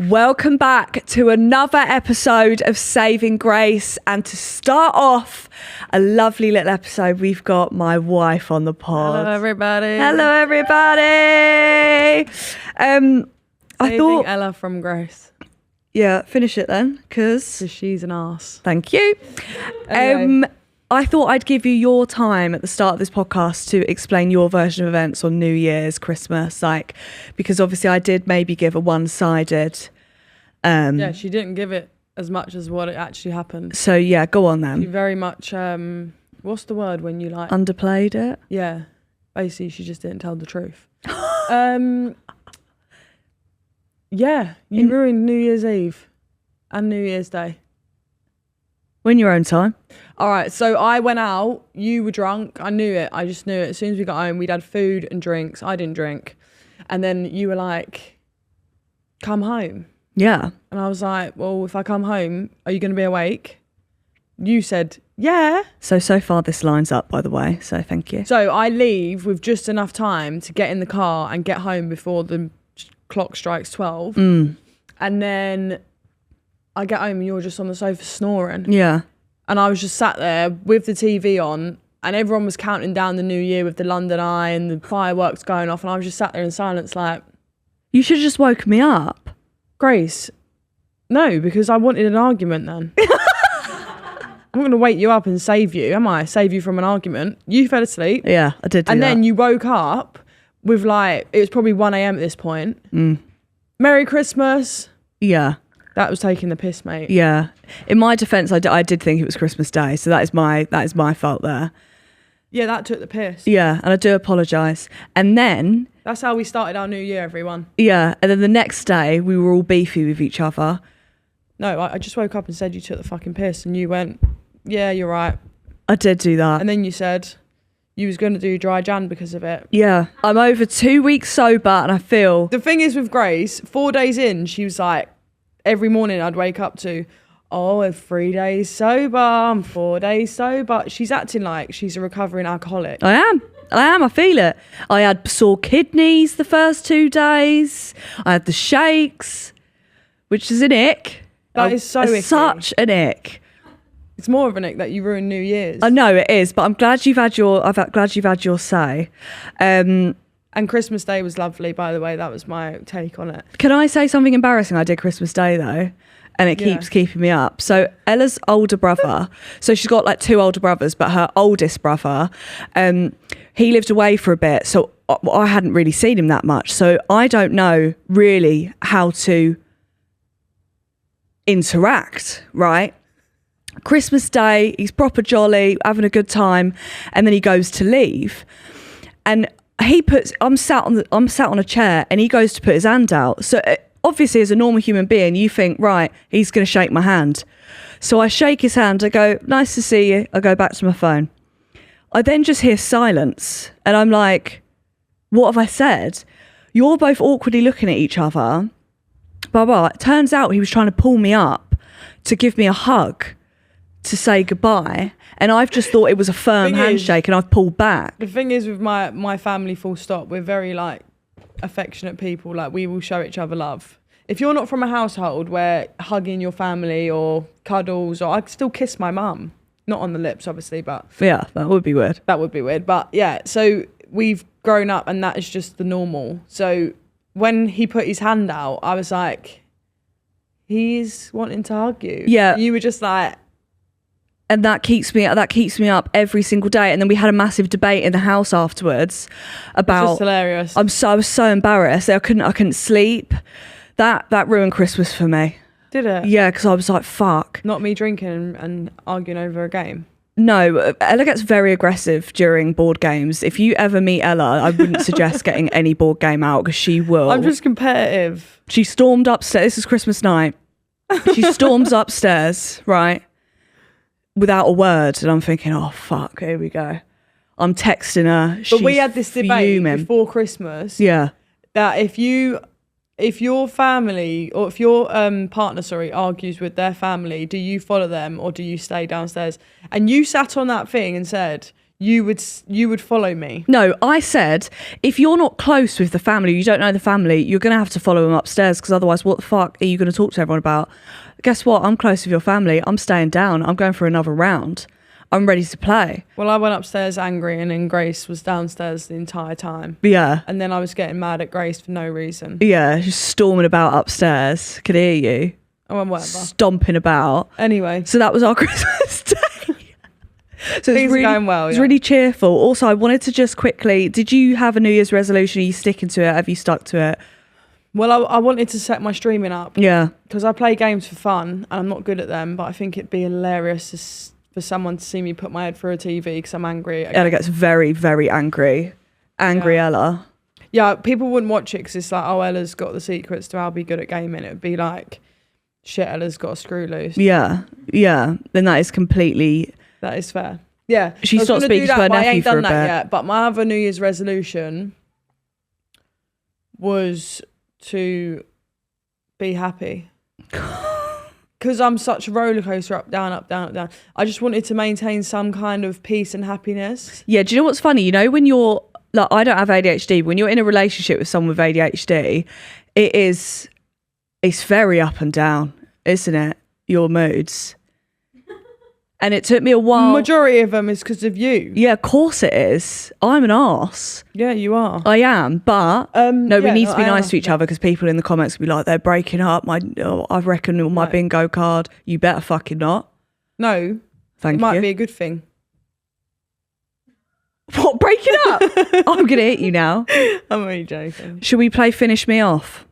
Welcome back to another episode of Saving Grace, and to start off a lovely little episode, we've got my wife on the pod. Hello everybody. Hello everybody. I thought Ella from Grace. Yeah, finish it then, because She's an arse. Thank you. Okay. I thought I'd give you your time at the start of this podcast to explain your version of events on New Year's, Christmas, because obviously I did maybe give a one-sided. Yeah, she didn't give it as much as what it actually happened. So yeah, go on then. She very much, what's the word when you like? Underplayed it? Yeah, basically she just didn't tell the truth. Yeah, you ruined New Year's Eve and New Year's Day. In your own time. All right, so I went out. You were drunk. I knew it. I just knew it. As soon as we got home, we'd had food and drinks. I didn't drink. And then you were like, come home. Yeah. And I was like, well, if I come home, are you going to be awake? You said, yeah. So far this lines up, by the way. So thank you. So I leave with just enough time to get in the car and get home before the clock strikes 12. And then I get home and you're just on the sofa snoring. Yeah. And I was just sat there with the TV on and everyone was counting down the new year with the London Eye and the fireworks going off. And I was just sat there in silence like... You should have just woken me up. Grace, no, because I wanted an argument then. I'm not going to wake you up and save you, am I? Save you from an argument. You fell asleep. Yeah, I did do and that. then you woke up with it was probably 1 a.m. at this point. Merry Christmas. Yeah. That was taking the piss, mate. Yeah. In my defence, I did think it was Christmas Day, so that is my fault there. Yeah, that took the piss. Yeah, and I do apologise. And then... That's how we started our new year, everyone. Yeah, and then the next day, we were all beefy with each other. No, I just woke up and said you took the fucking piss, and you went, yeah, you're right. I did do that. And then you said you was going to do dry Jan because of it. Yeah. I'm over 2 weeks sober, and I feel... The thing is with Grace, 4 days in, she was like, every morning I'd wake up to, oh, I'm 3 days sober, I'm 4 days sober. She's acting like she's a recovering alcoholic. I am, I feel it. I had sore kidneys the first 2 days. I had the shakes, which is an ick. That is so icky. Such an ick. It's more of an ick that you ruined New Year's. I know it is, but I'm glad you've had your say. And Christmas Day was lovely, by the way. That was my take on it. Can I say something embarrassing I did Christmas Day though? And it keeps keeping me up. So Ella's older brother, so she's got like 2 older brothers, but her oldest brother, he lived away for a bit. So I hadn't really seen him that much. So I don't know really how to interact, right? Christmas Day, he's proper jolly, having a good time. And then he goes to leave. And I'm sat on a chair and he goes to put his hand out. So obviously as a normal human being, you think, right, he's going to shake my hand. So I shake his hand. I go, nice to see you. I go back to my phone. I then just hear silence. And I'm like, what have I said? You're both awkwardly looking at each other. Blah, blah. It turns out he was trying to pull me up to give me a hug to say goodbye. And I've just thought it was a firm handshake and I've pulled back. The thing is with my family, full stop, we're very like affectionate people. Like we will show each other love. If you're not from a household where hugging your family or cuddles, or I'd still kiss my mum, not on the lips obviously, but yeah, that would be weird. But yeah, so we've grown up and that is just the normal. So when he put his hand out, I was like, he's wanting to hug you. Yeah. You were just like... And that keeps me up every single day. And then we had a massive debate in the house afterwards about... It's just hilarious. I was so embarrassed. I couldn't sleep. That ruined Christmas for me. Did it? Yeah, because I was like, fuck. Not me drinking and arguing over a game. No, Ella gets very aggressive during board games. If you ever meet Ella, I wouldn't suggest getting any board game out because she will. I'm just competitive. She stormed upstairs. This is Christmas night. She storms upstairs, right, without a word. And I'm thinking, oh, fuck, here we go. I'm texting her. But we had this debate before Christmas. Yeah. That if your family or if your partner, argues with their family, do you follow them or do you stay downstairs? And you sat on that thing and said you would follow me. No, I said, if you're not close with the family, you don't know the family, you're going to have to follow them upstairs, because otherwise what the fuck are you going to talk to everyone about? Guess what? I'm close with your family. I'm staying down. I'm going for another round. I'm ready to play. Well, I went upstairs angry, and then Grace was downstairs the entire time. Yeah. And then I was getting mad at Grace for no reason. Yeah, just storming about upstairs. Could hear you. Oh, and whatever. Stomping about. Anyway. So that was our Christmas day. So Things really, are going well. It's really cheerful. Also, I wanted to just quickly, did you have a New Year's resolution? Are you sticking to it? Have you stuck to it? Well, I wanted to set my streaming up. Yeah. Because I play games for fun, and I'm not good at them, but I think it'd be hilarious for someone to see me put my head through a TV because I'm angry. Ella gets very, very angry. Angry Ella. Yeah, people wouldn't watch it because it's like, oh, Ella's got the secrets to how to be good at gaming. It would be like, shit, Ella's got a screw loose. Yeah. Yeah. Then that is completely... That is fair. Yeah. She's not speaking to her nephew for a bit. I ain't done that yet. But my other New Year's resolution was to be happy. Because I'm such a roller coaster, up, down, up, down, up, down. I just wanted to maintain some kind of peace and happiness. Yeah, do you know what's funny? You know, when you're, like, I don't have ADHD. When you're in a relationship with someone with ADHD, it's very up and down, isn't it? Your moods. And it took me a while. Majority of them is because of you. Yeah, of course it is. I'm an arse. Yeah, you are. I am, but we need to be nice to each Yeah. other, because people in the comments will be like, they're breaking up. I reckon on my bingo card. You better fucking not. No. Thank you. It might be a good thing. What, breaking up? I'm going to hit you now. I'm only joking. Should we play Finish Me Off?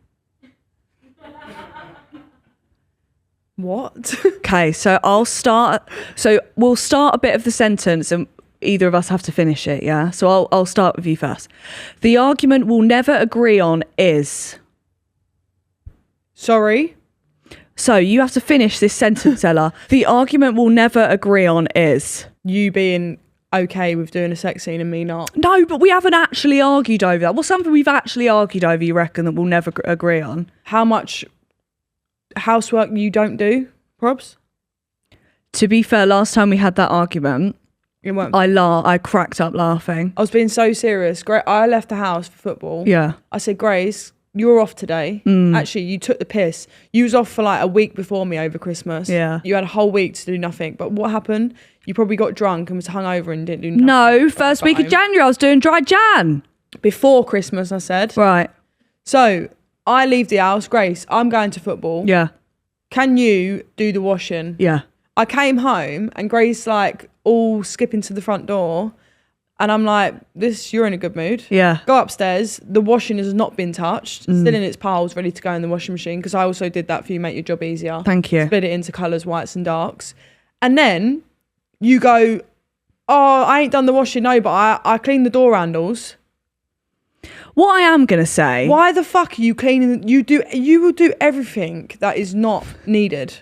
What? Okay, so I'll start. So we'll start a bit of the sentence, and either of us have to finish it, yeah? So I'll start with you first. The argument we'll never agree on is... Sorry? So you have to finish this sentence, Ella. The argument we'll never agree on is... You being okay with doing a sex scene and me not. No, but we haven't actually argued over that. What's something we've actually argued over, you reckon, that we'll never agree on? How much housework you don't do, probs? To be fair, last time we had that argument, You won't. I cracked up laughing. I was being so serious. I left the house for football. Yeah. I said, Grace, you're off today. Actually, you took the piss. You was off for like a week before me over Christmas. Yeah. You had a whole week to do nothing. But what happened? You probably got drunk and was hungover and didn't do nothing. No, first week of January, I was doing dry Jan. Before Christmas, I said. Right. So I leave the house. Grace, I'm going to football. Yeah. Can you do the washing? Yeah. I came home and Grace like all skipping to the front door, and I'm like, you're in a good mood. Yeah. Go upstairs. The washing has not been touched. Still in its piles, ready to go in the washing machine, because I also did that for you, make your job easier. Thank you. Split it into colours, whites and darks. And then you go, oh, I ain't done the washing, no, but I cleaned the door handles. What I am going to say... Why the fuck are you cleaning? You will do everything that is not needed.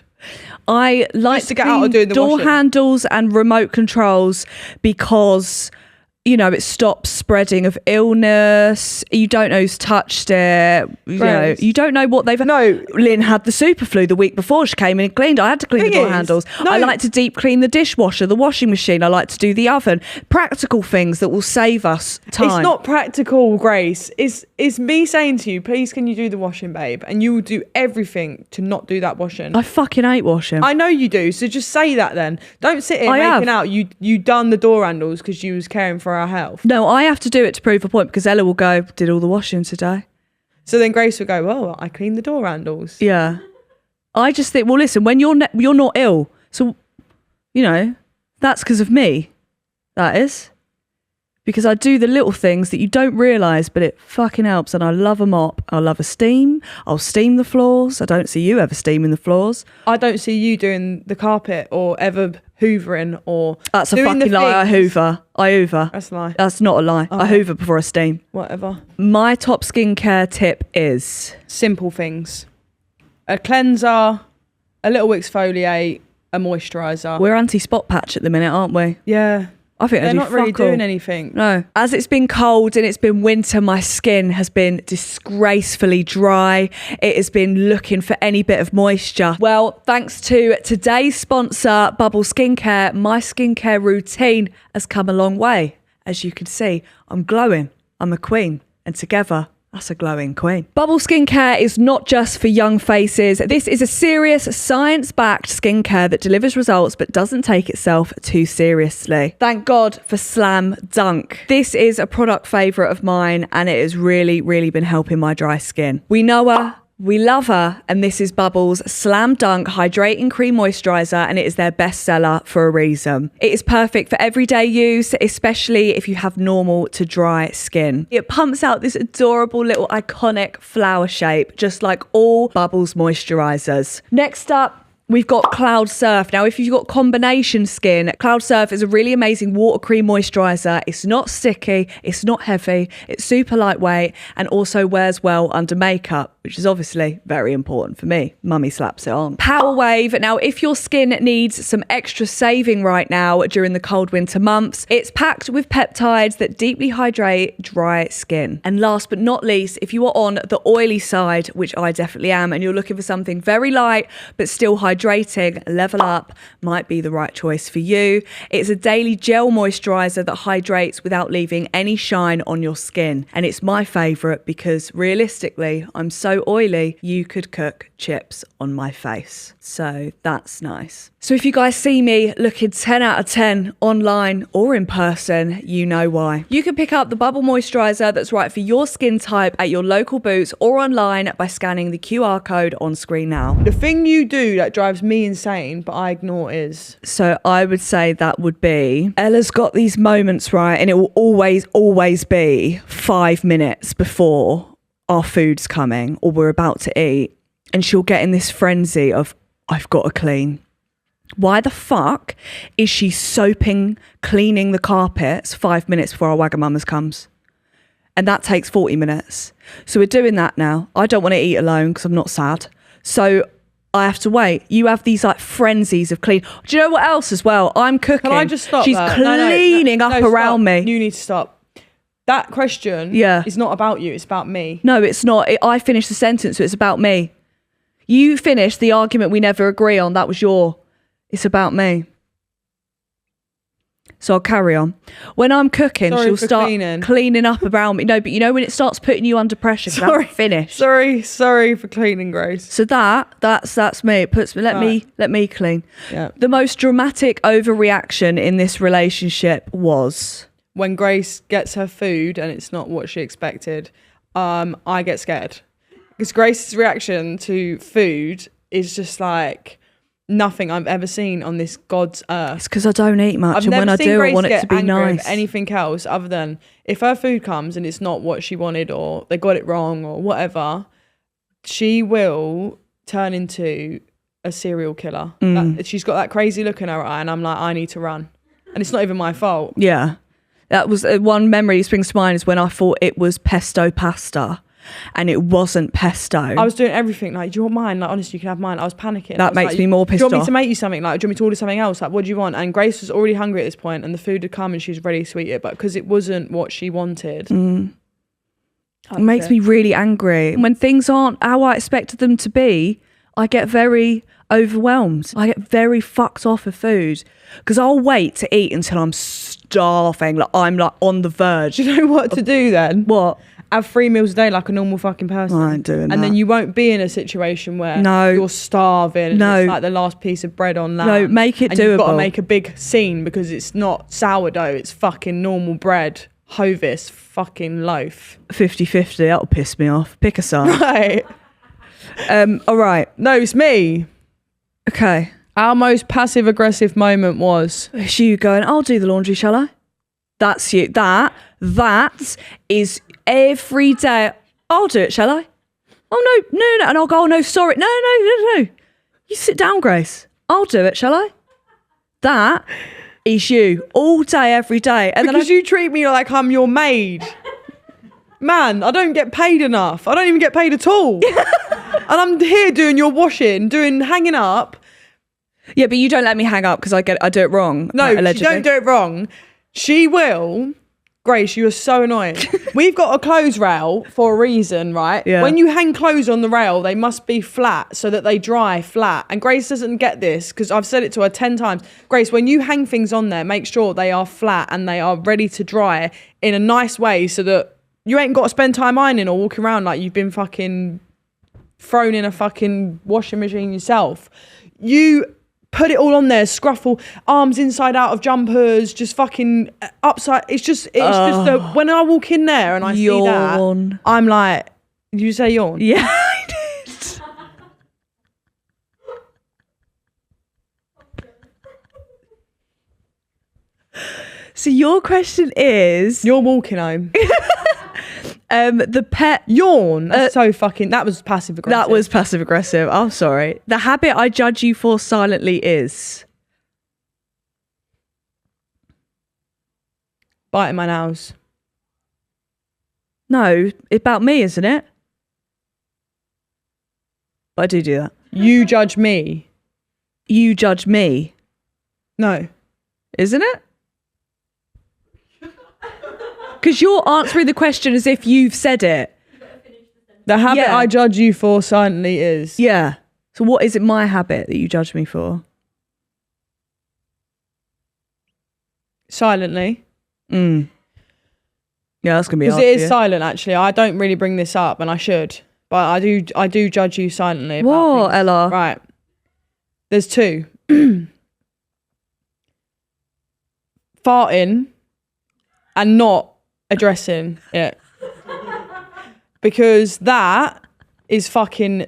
I like to get out of doing the door washing. handles and remote controls because, you know, it stops spreading of illness. You don't know who's touched it. You don't know what they've... No. Lynn had the super flu the week before she came in and cleaned. I had to clean the Thing door is, handles. no. I like to deep clean the dishwasher, the washing machine. I like to do the oven. Practical things that will save us time. It's not practical, Grace. It's me saying to you, please can you do the washing, babe? And you will do everything to not do that washing. I fucking hate washing. I know you do, so just say that then. Don't sit here I making have. out you done the door handles because you was caring for our health. No, I have to do it to prove a point, because Ella will go, did all the washing today. So then Grace will go, well, I cleaned the door handles. Yeah. I just think, well, listen, when you're not ill, so, you know, that's because of me. That is. Because I do the little things that you don't realise, but it fucking helps. And I love a mop. I love a steam. I'll steam the floors. I don't see you ever steaming the floors. I don't see you doing the carpet or ever hoovering or That's a doing fucking the lie. things. I hoover. That's a lie. That's not a lie. I hoover before I steam. Whatever. My top skincare tip is... Simple things. A cleanser, a little exfoliate, a moisturiser. We're anti-spot patch at the minute, aren't we? Yeah. I think they're they do not really fuck all. doing anything. No. As it's been cold and it's been winter, my skin has been disgracefully dry. It has been looking for any bit of moisture. Well, thanks to today's sponsor, Bubble Skincare, my skincare routine has come a long way. As you can see, I'm glowing. I'm a queen. And together, that's a glowing queen. Bubble Skincare is not just for young faces. This is a serious, science-backed skincare that delivers results but doesn't take itself too seriously. Thank God for Slam Dunk. This is a product favourite of mine and it has really, really been helping my dry skin. We know her. We love her, and this is Bubble's Slam Dunk Hydrating Cream Moisturiser, and it is their best seller for a reason. It is perfect for everyday use, especially if you have normal to dry skin. It pumps out this adorable little iconic flower shape, just like all Bubble's moisturisers. Next up, we've got Cloud Surf. Now, if you've got combination skin, Cloud Surf is a really amazing water cream moisturiser. It's not sticky, it's not heavy, it's super lightweight, and also wears well under makeup, which is obviously very important for me. Mummy slaps it on. Power Wave. Now, if your skin needs some extra saving right now during the cold winter months, it's packed with peptides that deeply hydrate dry skin. And last but not least, if you are on the oily side, which I definitely am, and you're looking for something very light but still hydrating, Level Up might be the right choice for you. It's a daily gel moisturiser that hydrates without leaving any shine on your skin. And it's my favourite because realistically, I'm so oily, you could cook chips on my face. So that's nice. So if you guys see me looking 10 out of 10 online or in person, you know why. You can pick up the Bubble Moisturiser that's right for your skin type at your local Boots or online by scanning the QR code on screen now. The thing you do that drives me insane, but I ignore is... So I would say that would be, Ella's got these moments, right? And it will always be 5 minutes before our food's coming or we're about to eat. And she'll get in this frenzy of, I've got to clean. Why the fuck is she cleaning the carpets 5 minutes before our Wagamama's comes? And that takes 40 minutes. So we're doing that now. I don't want to eat alone because I'm not sad. So I have to wait. You have these like frenzies of clean. Do you know what else as well? I'm cooking. Can I just stop She's that? cleaning up around stop. me. You need to stop. That question is not about you. It's about me. No, it's not. I finished the sentence, so it's about me. You finished the argument we never agree on. That was it's about me. So I'll carry on. When I'm cooking, she'll start cleaning up around me. No, but you know when it starts putting you under pressure, because I'm finished. Sorry for cleaning, Grace. So that's me. It puts me. Let me clean. Yeah. The most dramatic overreaction in this relationship was when Grace gets her food and it's not what she expected. I get scared because Grace's reaction to food is just like nothing I've ever seen on this God's earth. It's because I don't eat much, and when I do, I want it to be nice. Anything else other than if her food comes and it's not what she wanted or they got it wrong or whatever, she will turn into a serial killer. She's got that crazy look in her eye, and I'm like, I need to run, and it's not even my fault. Yeah, that was one memory that springs to mind is when I thought it was pesto pasta. And it wasn't pesto. I was doing everything like, do you want mine? Like, honestly, you can have mine. I was panicking. That makes me more pissed off. Do you want me to make you something? Like, do you want me to order something else? Like, what do you want? And Grace was already hungry at this point, and the food had come, and she was ready to eat it, but because it wasn't what she wanted. It makes me really angry. When things aren't how I expected them to be, I get very overwhelmed. I get very fucked off of food because I'll wait to eat until I'm starving. Like, I'm like on the verge. Do you know what to do then? What? Have 3 meals a day like a normal fucking person. I ain't doing that. And then you won't be in a situation where you're starving and it's like the last piece of bread on lamb. No, make it and doable. You've got to make a big scene because it's not sourdough, it's fucking normal bread. Hovis fucking loaf. 50-50, that'll piss me off. Pick a side. Right. All right. No, it's me. Okay. Our most passive aggressive moment was... It's you going, I'll do the laundry, shall I? That's you. That is... Every day, I'll do it, shall I? Oh, no. And I'll go, oh, no, sorry. No. You sit down, Grace. I'll do it, shall I? That is you all day, every day. And because you treat me like I'm your maid. Man, I don't get paid enough. I don't even get paid at all. And I'm here doing your washing, hanging up. Yeah, but you don't let me hang up because I do it wrong. No, you don't do it wrong. She will. Grace, you are so annoying. We've got a clothes rail for a reason, right? Yeah. When you hang clothes on the rail, they must be flat so that they dry flat. And Grace doesn't get this because I've said it to her 10 times. Grace, when you hang things on there, make sure they are flat and they are ready to dry in a nice way so that you ain't got to spend time ironing or walking around like you've been fucking thrown in a fucking washing machine yourself. You put it all on there, scruffle, arms inside out of jumpers, just fucking upside. It's just when I walk in there and I see that, I'm like, did you say yawn? Yeah, I did. So your question is, You're walking home. the pet Yawn. That's so fucking. That was passive aggressive. that was passive aggressive. I'm sorry. The habit I judge you for silently is biting my nails. no, about me, isn't it? But I do that. You judge me. You judge me, No. isn't it? Because you're answering the question as if you've said it. The habit Yeah. I judge you for silently is Yeah. So what is it my habit that you judge me for? silently. Yeah, that's gonna be Because hard it for is you. silent. Actually, I don't really bring this up, and I should, but I do judge you silently. About What, things. Ella? Right. There's two. Farting and not addressing it. Because that is fucking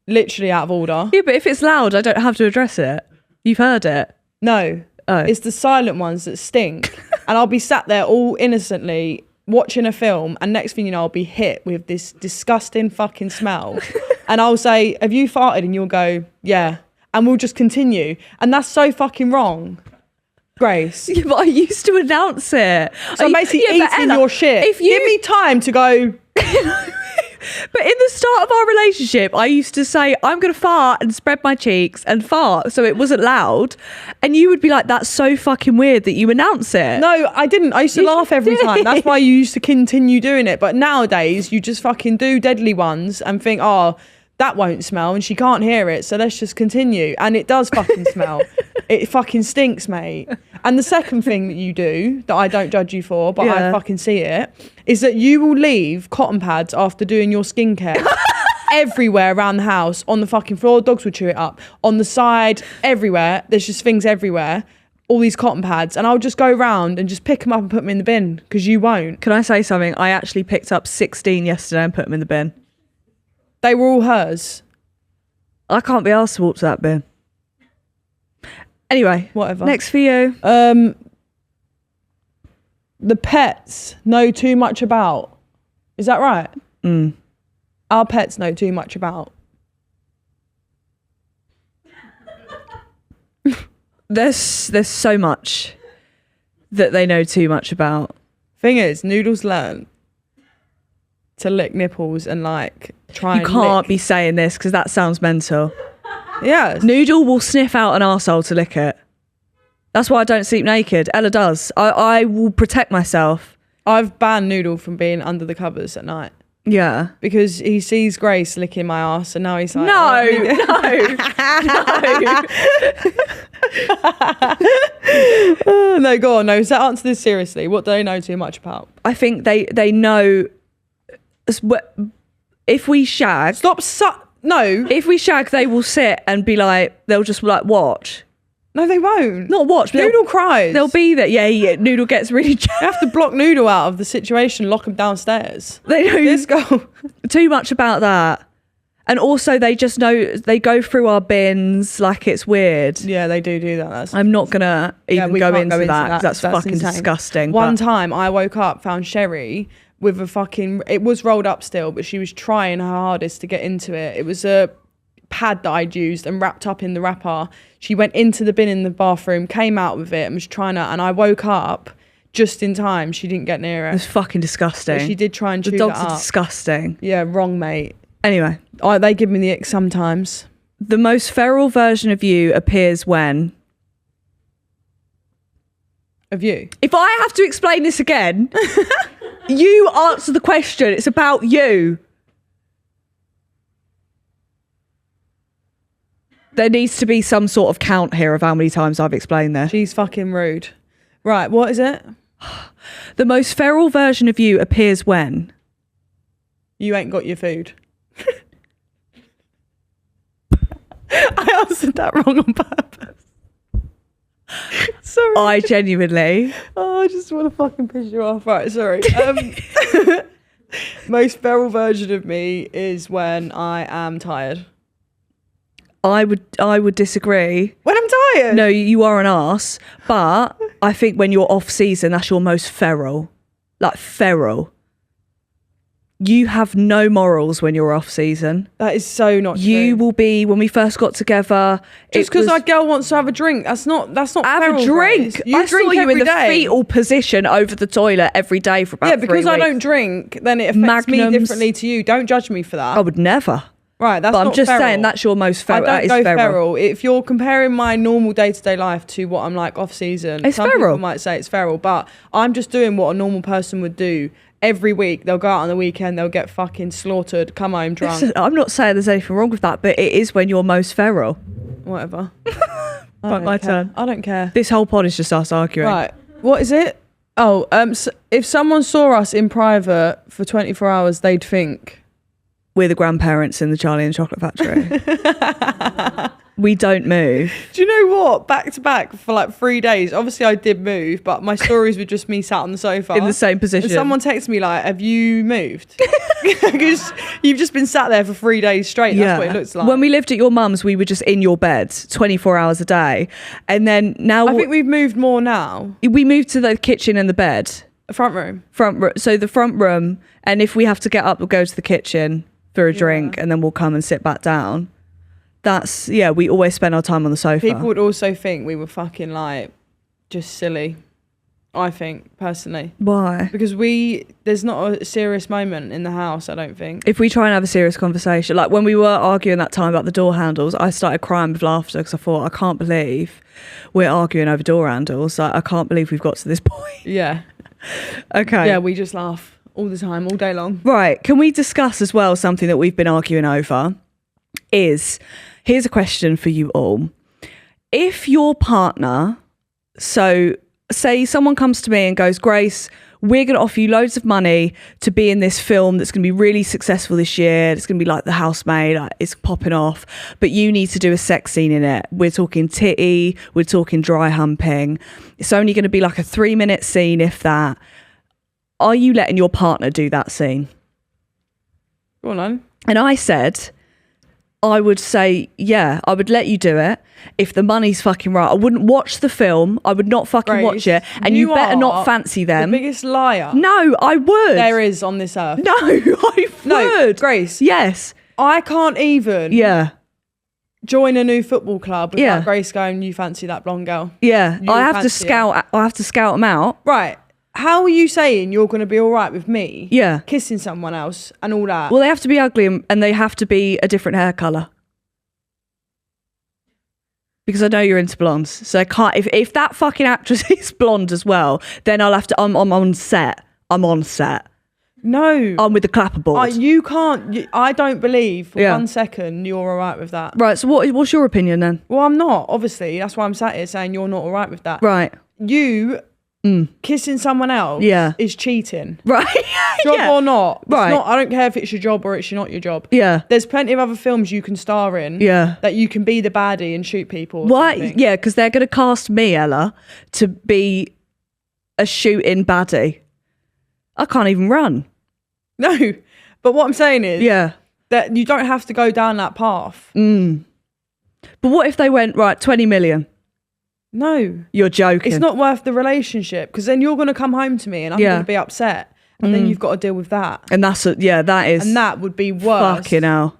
literally out of order. Yeah, but if it's loud, I don't have to address it. You've heard it. No. Oh. It's the silent ones that stink. And I'll be sat there all innocently watching a film, and next thing you know, I'll be hit with this disgusting fucking smell. And I'll say, have you farted? And you'll go, yeah. And we'll just continue. And that's so fucking wrong. Grace. Yeah, but I used to announce it. So I'm basically but eating Ella, your shit. If you, Give me time to go. But in the start of our relationship, I used to say, I'm going to fart and spread my cheeks and fart so it wasn't loud. And you would be like, that's so fucking weird that you announce it. No, I didn't. I used to laugh every time. That's why you used to continue doing it. But nowadays, you just fucking do deadly ones and think, oh, that won't smell and she can't hear it, so let's just continue. And it does fucking smell. It fucking stinks, mate. And the second thing that you do, that I don't judge you for, but I fucking see it, is that you will leave cotton pads after doing your skincare everywhere around the house, on the fucking floor, dogs will chew it up, on the side, everywhere. There's just things everywhere. All these cotton pads, and I'll just go around and just pick them up and put them in the bin, because you won't. Can I say something? I actually picked up 16 yesterday and put them in the bin. They were all hers. I can't be asked to walk to that bin. Anyway, Whatever. next for you. The pets know too much about. Is that right? Our pets know too much about. There's so much that they know too much about. Thing is, Noodles learn to lick nipples and like try You and can't lick. be saying this because that sounds mental. Yeah. Noodle will sniff out an arsehole to lick it. That's why I don't sleep naked. Ella does. I will protect myself. I've banned Noodle from being under the covers at night Yeah. because he sees Grace licking my ass, and now he's like, No, oh, no, go on. No, so answer this seriously. What do they know too much about? I think they know. If we shag, No. if we shag, they will sit and be like, they'll just like watch. No, they won't. Not watch, but Noodle cries. They'll be there. Yeah. Noodle gets really You have to block Noodle out of the situation, lock him downstairs. They know This girl. too much about that. And also they just know, they go through our bins like it's weird. Yeah, they do that. That's I'm not going to even we go can't into that 'cause that's fucking insane. disgusting. One but- time I woke up, found Sherry with a fucking, it was rolled up still, but she was trying her hardest to get into it. It was a pad that I'd used and wrapped up in the wrapper. She went into the bin in the bathroom, came out with it and was trying to, and I woke up just in time. She didn't get near It's it. fucking disgusting. But she did try and chew The dogs that are up. disgusting. Yeah, wrong, mate. Anyway, They give me the ick sometimes. the most feral version of you appears when Of you. If I have to explain this again, you answer the question. It's about you. There needs to be some sort of count here of how many times I've explained this. She's fucking rude. Right, what is it? The most feral version of you appears when? You ain't got your food. I answered that wrong on purpose. Sorry. I genuinely... Oh, I just want to fucking piss you off. Right, sorry. Most feral version of me is when I am tired. I would disagree. When I'm tired? No, you are an arse. But I think when you're off season, that's your most feral. Like feral. You have no morals when you're off season. That is so not true. You will be, when we first got together. Just because our girl wants to have a drink, that's not have feral, a drink. Grace. You I drink saw you in the day. fetal position over the toilet every day for about 3 because weeks. I don't drink, then it affects me Magnums. differently to you. Don't judge me for that. I would never. Right, that's But not I'm just feral. saying that's your most feral. I That don't is go feral. feral. If you're comparing my normal day-to-day life to what I'm like off season, It's some feral. people might say it's feral, but I'm just doing what a normal person would do every week. They'll go out on the weekend, they'll get fucking slaughtered, come home drunk, Listen, I'm not saying there's anything wrong with that, but it is when you're most feral. whatever. Right, my turn. I don't care. This whole pod is just us arguing. Right, what is it? Oh, if someone saw us in private for 24 hours, they'd think... We're the grandparents in the Charlie and Chocolate Factory. We don't move. Do you know what? Back to back for like 3 days. Obviously, I did move, but my stories were just me sat on the sofa In the same position. And someone texted me like, "Have you moved? Because you've just been sat there for 3 days straight." That's what it looks like. When we lived at your mum's, we were just in your bed 24 hours a day. And then now I think we've moved more now. we moved to the kitchen and the bed. The front room. So the front room. And if we have to get up, we'll go to the kitchen for a drink and then we'll come and sit back down. That's, we always spend our time on the sofa. People would also think we were fucking like just silly. I think personally. Why? Because there's not a serious moment in the house, I don't think. If we try and have a serious conversation, like when we were arguing that time about the door handles, I started crying with laughter because I thought, I can't believe we're arguing over door handles. Like, I can't believe we've got to this point. Yeah. Okay. Yeah, we just laugh all the time, all day long. Right. Can we discuss as well something that we've been arguing over? Here's a question for you all. If your partner, so say someone comes to me and goes, Grace, we're going to offer you loads of money to be in this film that's going to be really successful this year. It's going to be like The Housemaid. Like, it's popping off. But you need to do a sex scene in it. We're talking titty. We're talking dry humping. It's only going to be like a 3-minute scene, if that. Are you letting your partner do that scene? Go on. And I said, I would say, yeah, I would let you do it if the money's fucking right. I wouldn't watch the film. I would not fucking Grace, watch it. And you better not fancy them. The biggest liar No, I would. there is on this earth. No, I would. No, Grace. Yes. I can't even join a new football club without Grace going, you fancy that blonde girl. Yeah. You I have to fancy scout. I have to scout them out. Right. How are you saying you're going to be all right with me Yeah. kissing someone else and all that? Well, they have to be ugly and they have to be a different hair colour. Because I know you're into blondes. So I can't, if that fucking actress is blonde as well, then I'll have to, I'm on set. I'm on set. No. I'm with the clapperboard. You can't, I don't believe for Yeah. 1 second you're all right with that. Right, so what's your opinion then? Well, I'm not, obviously. That's why I'm sat here saying you're not all right with that. Right. You kissing someone else is cheating. Right. Job or not. It's Right. not. I don't care if it's your job or it's not your job. Yeah. There's plenty of other films you can star in that you can be the baddie and shoot people. Why? Yeah, because they're going to cast me, Ella, to be a shooting baddie. I can't even run. No. But what I'm saying is that you don't have to go down that path. But what if they went, right, 20 million? No. You're joking. It's not worth the relationship because then you're going to come home to me and I'm going to be upset. And then you've got to deal with that. And that is. And that would be worse fucking hell.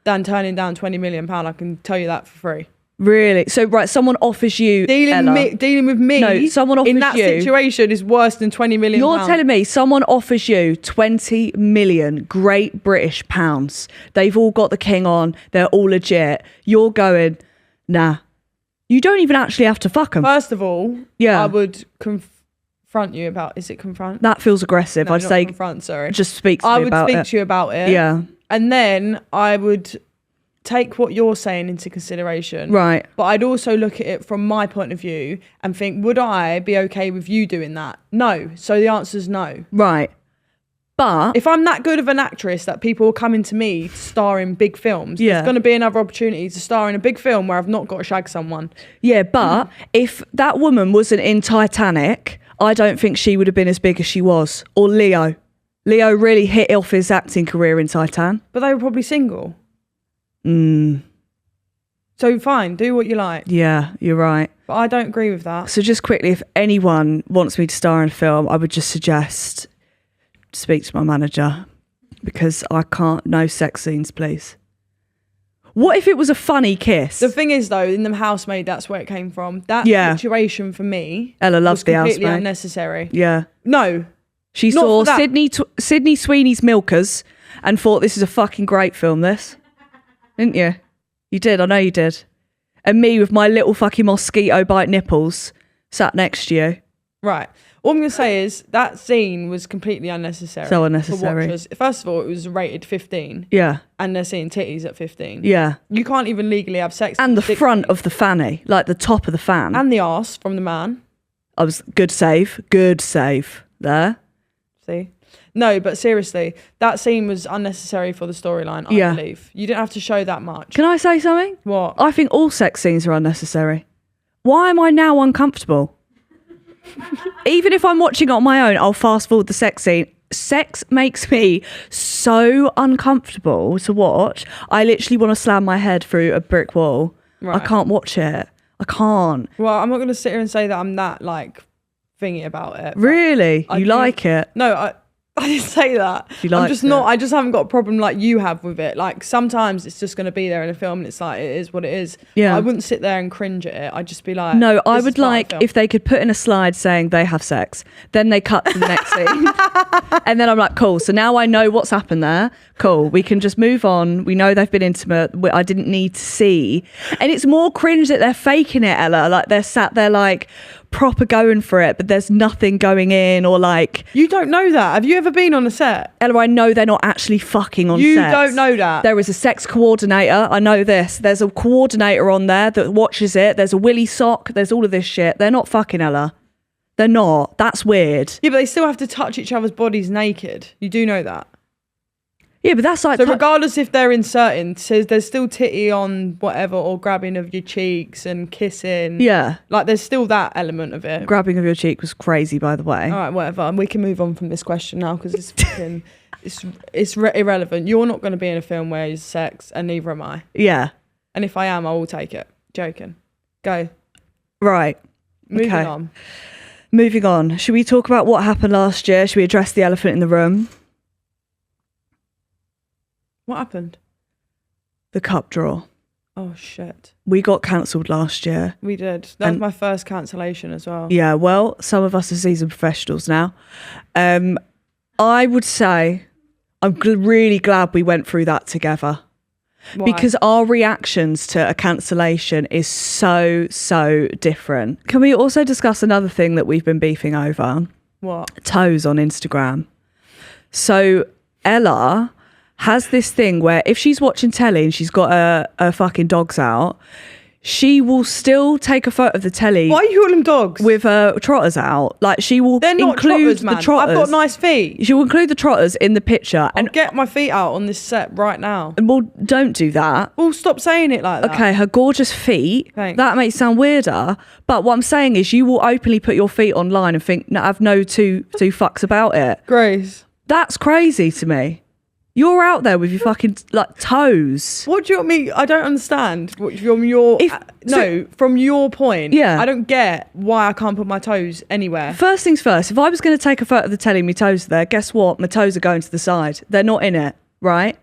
than turning down £20 million. I can tell you that for free. Really? So, right, someone offers you dealing with me no, someone offers in that situation is worse than £20 million. You're telling me someone offers you 20 million Great British pounds. They've all got the king on. They're all legit. You're going, nah. You don't even actually have to fuck them. First of all, I would confront you about, is it confront? That feels aggressive. No, I'd not say confront, sorry. just speak to me about it. I would speak to you about it. Yeah. And then I would take what you're saying into consideration. Right. But I'd also look at it from my point of view and think, would I be okay with you doing that? No. So the answer is no. Right. But if I'm that good of an actress that people are coming to me to star in big films, yeah, there's going to be another opportunity to star in a big film where I've not got to shag someone. Yeah, but if that woman wasn't in Titanic, I don't think she would have been as big as she was. Or Leo. Leo really hit off his acting career in Titan. But they were probably single. So fine, do what you like. Yeah, you're right. But I don't agree with that. So just quickly, if anyone wants me to star in a film, I would just suggest speak to my manager, because I can't, no sex scenes, please. What if it was a funny kiss? The thing is, though, in The Housemaid, that's where it came from. That situation for me, Ella loves The completely Housemaid. Unnecessary. Yeah. No. She saw Sydney Sweeney's Milkers and thought, this is a fucking great film, this. Didn't you? You did, I know you did. And me with my little fucking mosquito bite nipples sat next to you. Right. All I'm going to say is that scene was completely unnecessary. So unnecessary. For watchers. First of all, it was rated 15. Yeah. And they're seeing titties at 15. Yeah. You can't even legally have sex. And the front of the fanny, like the top of the fan. And the arse from the man. I was, good save there. See? No, but seriously, that scene was unnecessary for the storyline, I believe. You didn't have to show that much. Can I say something? What? I think all sex scenes are unnecessary. Why am I now uncomfortable? Even if I'm watching it on my own, I'll fast forward the sex scene. Sex makes me so uncomfortable to watch. I literally want to slam my head through a brick wall. Right. I can't watch it. I can't. Well, I'm not going to sit here and say that I'm that, like, thingy about it. Really? You like it? No, I didn't say that. I'm just not. I just haven't got a problem like you have with it. Like sometimes it's just going to be there in a film, and it's like it is what it is. Yeah. I wouldn't sit there and cringe at it. I'd just be like, no. I would like if they could put in a slide saying they have sex, then they cut to the next scene, and then I'm like, cool. So now I know what's happened there. Cool. We can just move on. We know they've been intimate. I didn't need to see, and it's more cringe that they're faking it, Ella. Like they're sat there like proper going for it, but there's nothing going in, or like you don't know that. Have you ever been on a set? Ella, I know they're not actually fucking on set. You don't know that. There is a sex coordinator. I know this. There's a coordinator on there that watches it. There's a willy sock. There's all of this shit. They're not fucking, Ella. They're not. That's weird. Yeah, but they still have to touch each other's bodies naked. You do know that. Yeah, but that's like... So regardless if they're inserting, says there's still titty on whatever, or grabbing of your cheeks and kissing. Yeah. Like there's still that element of it. Grabbing of your cheek was crazy, by the way. All right, whatever. We can move on from this question now because it's fucking... it's irrelevant. You're not going to be in a film where there's sex, and neither am I. Yeah. And if I am, I will take it. Joking. Go. Right. Moving on. Moving on. Should we talk about what happened last year? Should we address the elephant in the room? What happened? The cup draw. Oh, shit. We got cancelled last year. We did. That was my first cancellation as well. Yeah, well, some of us are seasoned professionals now. I would say I'm really glad we went through that together. Why? Because our reactions to a cancellation is so different. Can we also discuss another thing that we've been beefing over? What? Toes on Instagram. So Ella has this thing where if she's watching telly and she's got her fucking dogs out, she will still take a photo of the telly. Why are you calling them dogs? With her trotters out. Like she will They're not include trotters, man. the trotters. I've got nice feet. She will include the trotters in the picture. And get my feet out on this set right now. Well, don't do that. Well, stop saying it like that. Okay, her gorgeous feet. Thanks. That may sound weirder, but what I'm saying is you will openly put your feet online and think, no, I've no two fucks about it. Grace. That's crazy to me. You're out there with your fucking like toes. What do you want me? I don't understand. From your from your point. Yeah, I don't get why I can't put my toes anywhere. First things first. If I was going to take a photo of the telly, my toes are there. Guess what? My toes are going to the side. They're not in it, right?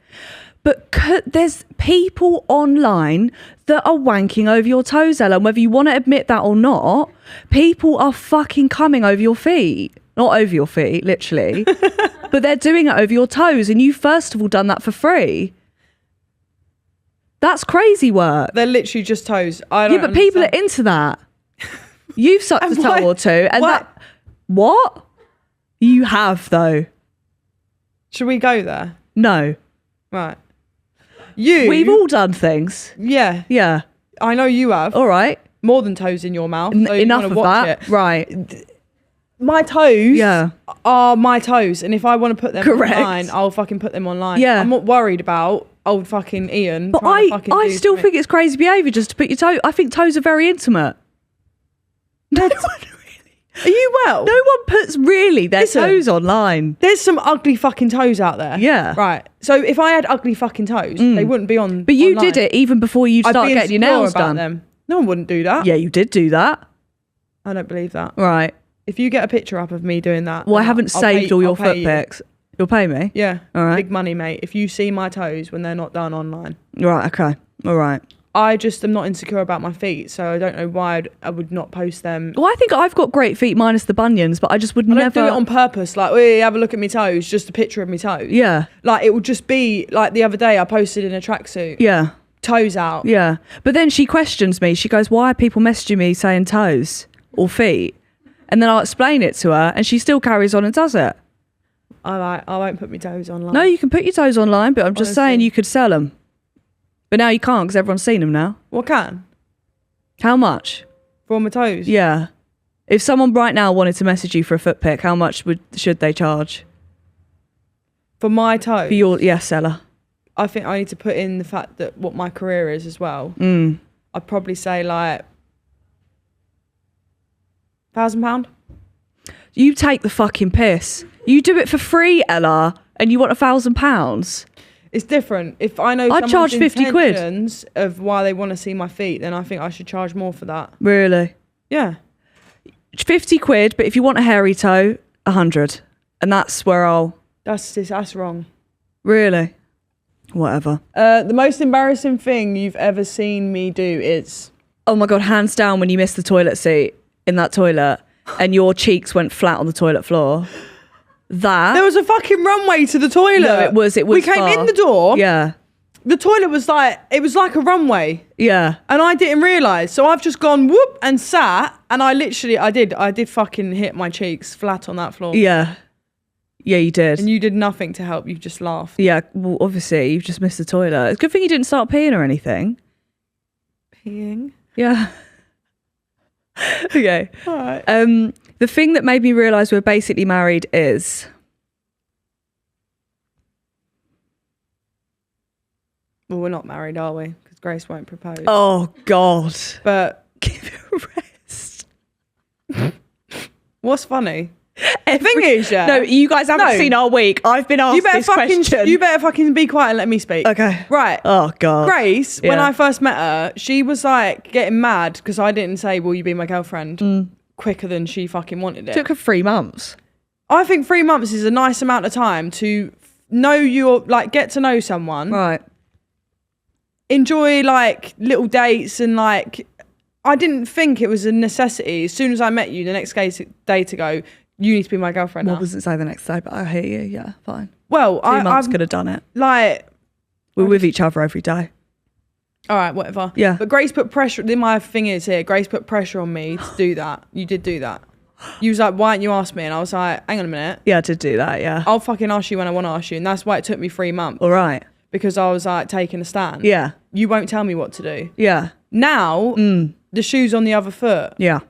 But there's people online that are wanking over your toes, Ella. And whether you want to admit that or not, people are fucking coming over your feet. Not over your feet, literally. But they're doing it over your toes. And you first of all done that for free. That's crazy work. They're literally just toes. I don't but people are into that. You've sucked a toe or two. And What? You have, though. Should we go there? No. Right. We've all done things. Yeah. Yeah. I know you have. All right. More than toes in your mouth. So Enough of watch that. It. Right. My toes Yeah. are my toes. And if I want to put them Correct. online, I'll fucking put them online. Yeah. I'm not worried about old fucking Ian. But I still think it's crazy behaviour just to put your toe. I think toes are very intimate. No one really. Are you well? No one puts really their toes online. There's some ugly fucking toes out there. Yeah. Right. So if I had ugly fucking toes, they wouldn't be on. But you online. did it even before you I'd started be getting your insecure nails about done. them. No one wouldn't do that. Yeah, you did do that. I don't believe that. Right. If you get a picture up of me doing that, Well, I then haven't I'll saved pay- all your I'll pay foot you. pics. You'll pay me? Yeah. All right. Big money, mate. If you see my toes when they're not done online. Right, okay. All right. I just am not insecure about my feet, so I don't know why I would not post them. Well, I think I've got great feet minus the bunions, but I just would I never don't do it on purpose. Like, hey, have a look at my toes. Just a picture of my toes. Yeah. Like, it would just be like the other day I posted in a tracksuit. Yeah. Toes out. Yeah. But then she questions me. She goes, why are people messaging me saying toes or feet? And then I'll explain it to her and she still carries on and does it. I won't put my toes online. No, you can put your toes online, but I'm just saying Honestly. you could sell them. But now you can't because everyone's seen them now. What can? How much? For all my toes? Yeah. If someone right now wanted to message you for a foot pic, how much should they charge? For my toes? For your seller. I think I need to put in the fact that what my career is as well. I'd probably say like £1,000. You take the fucking piss. You do it for free, Ella, and you want £1,000. It's different. If I know I'd charge 50 quid. intentions of why they want to see my feet, then I think I should charge more for that. Really? Yeah. 50 quid, but if you want a hairy toe, 100. And that's where I'll... That's wrong. Really? Whatever. The most embarrassing thing you've ever seen me do is... Oh my God, hands down when you missed the toilet seat in that toilet and your cheeks went flat on the toilet floor. That... There was a fucking runway to the toilet. No, it was We came far. in the door. Yeah. The toilet was like, it was like a runway. Yeah. And I didn't realise. So I've just gone whoop and sat. And I did fucking hit my cheeks flat on that floor. Yeah. Yeah, you did. And you did nothing to help. You just laughed. Yeah, well, obviously, you've just missed the toilet. It's a good thing you didn't start peeing or anything. Peeing. Yeah. Okay. All right. The thing that made me realise we're basically married is... Well, we're not married, are we? Because Grace won't propose. Oh, God. But Give it a rest. what's funny? The thing is, yeah. No, you guys haven't No. seen our week. I've been asked this question. You better fucking be quiet and let me speak. Okay. Right. Oh, God. Grace, when Yeah. I first met her, she was like getting mad because I didn't say, will you be my girlfriend? Quicker than she fucking wanted it. Took her 3 months. I think 3 months is a nice amount of time to know get to know someone. Right. Enjoy like little dates and like, I didn't think it was a necessity. As soon as I met you, the next day to go, you need to be my girlfriend Well, now. I wasn't say the next day, but I hear you. Yeah, fine. Well, 2 months I've could have done it. like, We're with each other every day. all right, whatever. Yeah. But Grace put pressure. My thing is here. Grace put pressure on me to do that. You did do that. You was like, why didn't you ask me? And I was like, hang on a minute. Yeah, to do that, yeah. I'll fucking ask you when I want to ask you. And that's why it took me 3 months. All right. Because I was like taking a stand. Yeah. You won't tell me what to do. Yeah. Now, the shoe's on the other foot. Yeah.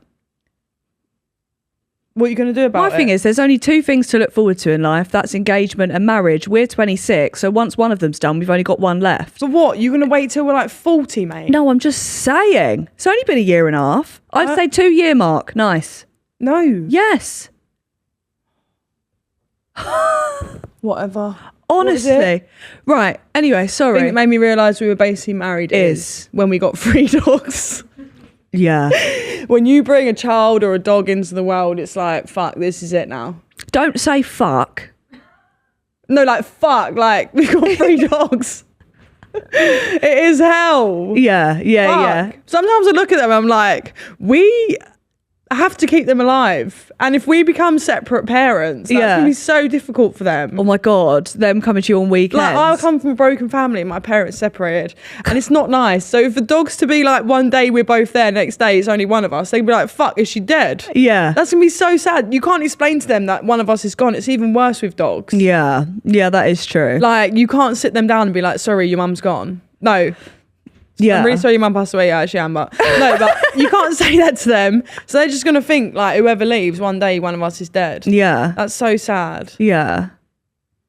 What are you going to do about it? My thing is, there's only 2 things to look forward to in life. That's engagement and marriage. We're 26, so once one of them's done, we've only got one left. So what? You're going to wait till we're like 40, mate? No, I'm just saying. It's only been a year and a half. I'd say 2-year mark. Nice. No. Yes. Whatever. Honestly. Right. Anyway, The sorry. thing that made me realise we were basically married is when we got 3 dogs. Yeah. When you bring a child or a dog into the world, it's like, fuck, this is it now. Don't say fuck. No, like, fuck, like, we got 3 dogs. It is hell. Yeah, yeah, Fuck. yeah. Sometimes I look at them and I'm like, we have to keep them alive. And if we become separate parents, that's going to be so difficult for them. Oh my God, them coming to you on weekends. Like, I come from a broken family, my parents separated, and it's not nice. So for dogs to be like, one day we're both there, next day it's only one of us, they'd be like, fuck, is she dead? Yeah. That's going to be so sad. You can't explain to them that one of us is gone. It's even worse with dogs. Yeah, that is true. Like, you can't sit them down and be like, sorry, your mum's gone. No. Yeah. I'm really sorry your mum passed away. Yeah, actually am, but no, but you can't say that to them. So they're just going to think like whoever leaves, one day one of us is dead. Yeah. That's so sad. Yeah.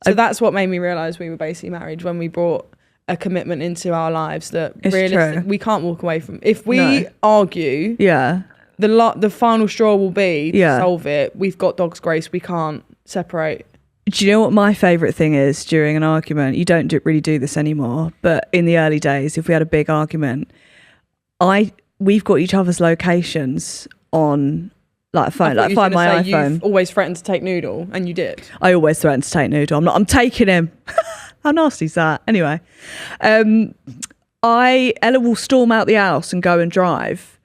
So that's what made me realise we were basically married, when we brought a commitment into our lives that realistically we can't walk away from. If we argue, the final straw will be to solve it. We've got dog's grace. We can't separate. Do you know what my favourite thing is during an argument? You don't really do this anymore, but in the early days, if we had a big argument, we've got each other's locations on like a phone. Like, find my iPhone. You've always threatened to take Noodle, and you did. I always threaten to take Noodle. I'm taking him. How nasty is that? Anyway, Ella will storm out the house and go and drive,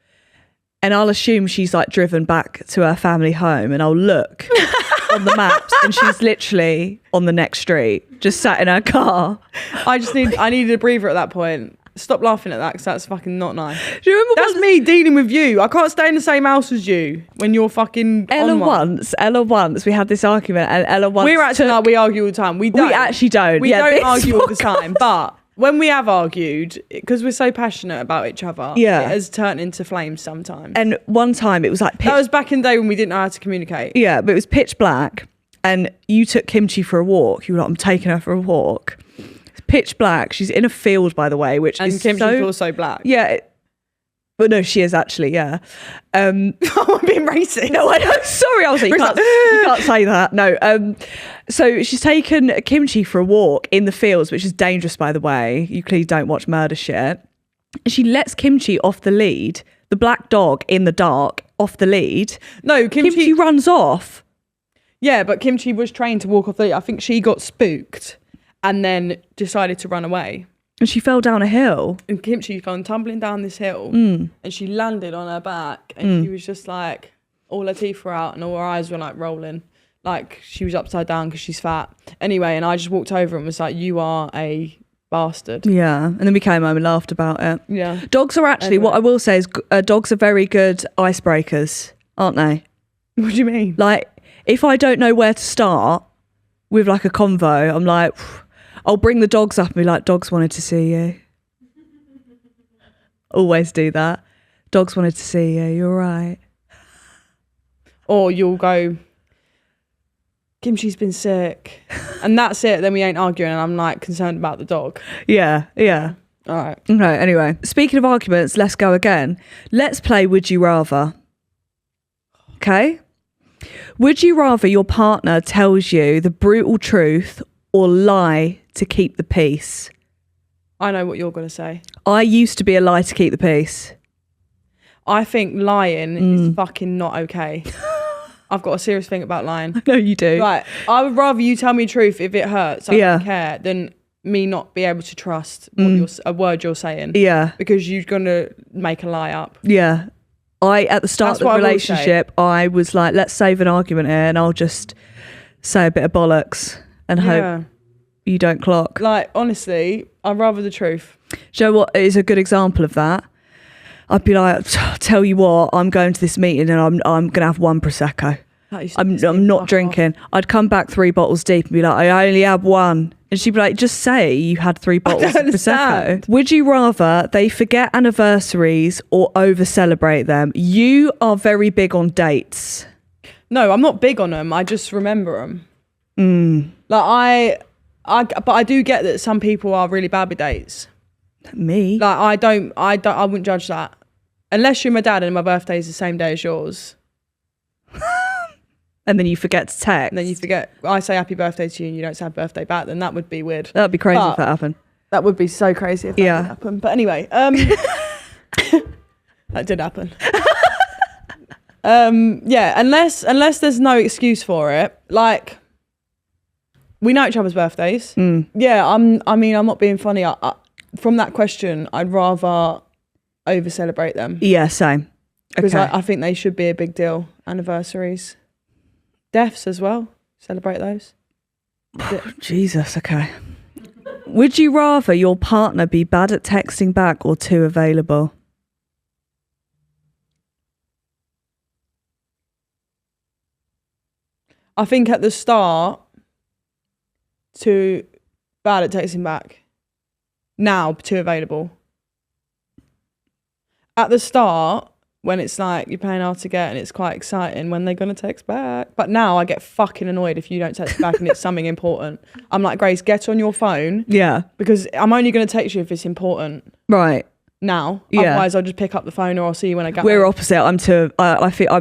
and I'll assume she's like driven back to her family home, and I'll look on the maps and she's literally on the next street, just sat in her car. I needed a breather at that point. Stop laughing at that, because that's fucking not nice. Do you remember that's me dealing with you? I can't stay in the same house as you when you're fucking Ella once we had this argument, and Ella once we're actually like, we argue all the time. We actually don't. We don't argue all the time, but when we have argued, because we're so passionate about each other, it has turned into flames sometimes. And one time it was like that was back in the day when we didn't know how to communicate. Yeah, but it was pitch black, and you took Kimchi for a walk. You were like, I'm taking her for a walk. It's pitch black. She's in a field, by the way, which is Kimchi's also black. Yeah. But no, she is actually, yeah. I'm being racist. No, I know. Sorry, I was like, you can't say that. No. So she's taken Kimchi for a walk in the fields, which is dangerous, by the way. You clearly don't watch murder shit. And she lets Kimchi off the lead, the black dog in the dark, off the lead. No, Kimchi runs off. Yeah, but Kimchi was trained to walk off the lead. I think she got spooked and then decided to run away. And she fell down a hill. And Kimchi's gone tumbling down this hill, and she landed on her back, and she was just like, all her teeth were out and all her eyes were like rolling. Like she was upside down because she's fat. Anyway, and I just walked over and was like, you are a bastard. Yeah. And then we came home and laughed about it. Yeah. Dogs are actually, what I will say is dogs are very good icebreakers, aren't they? What do you mean? Like, if I don't know where to start with like a convo, I'm like, I'll bring the dogs up and be like, dogs wanted to see you. Always do that. Dogs wanted to see you. You're right. Or you'll go, Kimchi's been sick. And that's it. Then we ain't arguing, and I'm like concerned about the dog. Yeah. All right. Okay, anyway. Speaking of arguments, let's go again. Let's play Would You Rather. Okay? Would you rather your partner tells you the brutal truth or lie to keep the peace? I know what you're going to say. I used to be a lie to keep the peace. I think lying is fucking not okay. I've got a serious thing about lying. No, you do. Right. I would rather you tell me the truth if it hurts. I don't care. Than me not be able to trust a word you're saying. Yeah. Because you're going to make a lie up. Yeah. At the start of the relationship, I was like, let's save an argument here and I'll just say a bit of bollocks and hope you don't clock. Like, honestly, I'd rather the truth. Do you know what is a good example of that? I'd be like, tell you what, I'm going to this meeting and I'm going to have one Prosecco. I'm not drinking. I'd come back 3 bottles deep and be like, I only had one. And she'd be like, just say you had 3 bottles of Prosecco. Would you rather they forget anniversaries or over celebrate them? You are very big on dates. No, I'm not big on them. I just remember them. Like but I do get that some people are really bad with dates. Me? Like I wouldn't judge that. Unless you're my dad and my birthday is the same day as yours. And then you forget to text. And then you forget. I say happy birthday to you and you don't say happy birthday back, then that would be weird. That would be crazy if that happened. That would be so crazy if that did happen. But anyway, that did happen. Unless there's no excuse for it. Like, we know each other's birthdays. Yeah, I'm not being funny. From that question, I'd rather over celebrate them. Yeah, same. Because Okay. I think they should be a big deal. Anniversaries. Deaths as well. Celebrate those. Jesus, okay. Would you rather your partner be bad at texting back or too available? I think at the start, too bad at texting back. Now, too available. At the start, when it's like you're playing hard to get and it's quite exciting when they're going to text back. But now I get fucking annoyed if you don't text back and it's something important. I'm like, Grace, get on your phone. Yeah. Because I'm only going to text you if it's important Right. now. Yeah. Otherwise, I'll just pick up the phone or I'll see you when I get We're home. opposite. I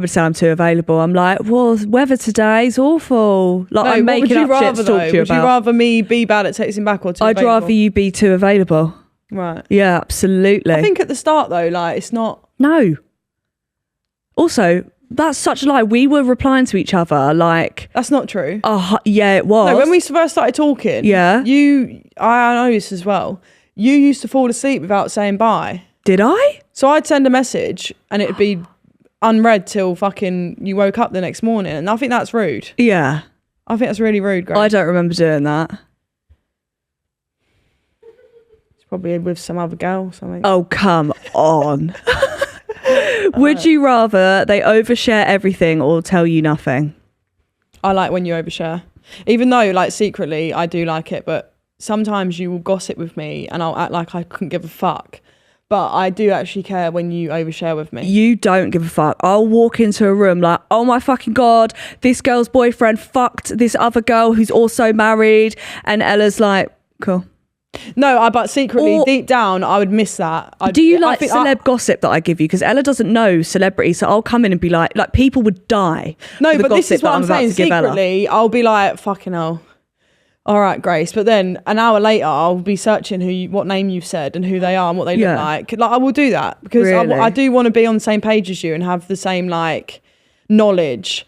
would say I'm too available. I'm like, well, weather today's awful. Like, No, I'm what would making you up rather, shit to talk though? to you Would you about. rather me be bad at texting back or too I'd available? rather you be too available. Right. Yeah, absolutely. I think at the start, though, like, it's not... No. Also, that's such a lie. We were replying to each other like, That's not true. yeah, it was. No, when we first started talking, Yeah. I know this as well. You used to fall asleep without saying bye. Did I? So I'd send a message and it'd be unread till fucking you woke up the next morning. And I think that's rude. Yeah. I think that's really rude, Grace. I don't remember doing that. It's probably with some other girl or something. Oh, come on. Would you rather they overshare everything or tell you nothing? I like when you overshare. Even though, like, secretly, I do like it. But sometimes you will gossip with me and I'll act like I couldn't give a fuck. But I do actually care when you overshare with me. You don't give a fuck. I'll walk into a room like, oh my fucking God, this girl's boyfriend fucked this other girl who's also married. And Ella's like, cool. No, but secretly, Or- deep down, I would miss that. Do you I like think celeb gossip that I give you? Because Ella doesn't know celebrities, so I'll come in and be like people would die. No, for the but this gossip is what that I'm about saying. to give Ella. Secretly, I'll be like, fucking hell. All right, Grace. But then an hour later, I'll be searching what name you've said and who they are and what they Yeah. look like. Like, I will do that because Really? I do want to be on the same page as you and have the same like knowledge.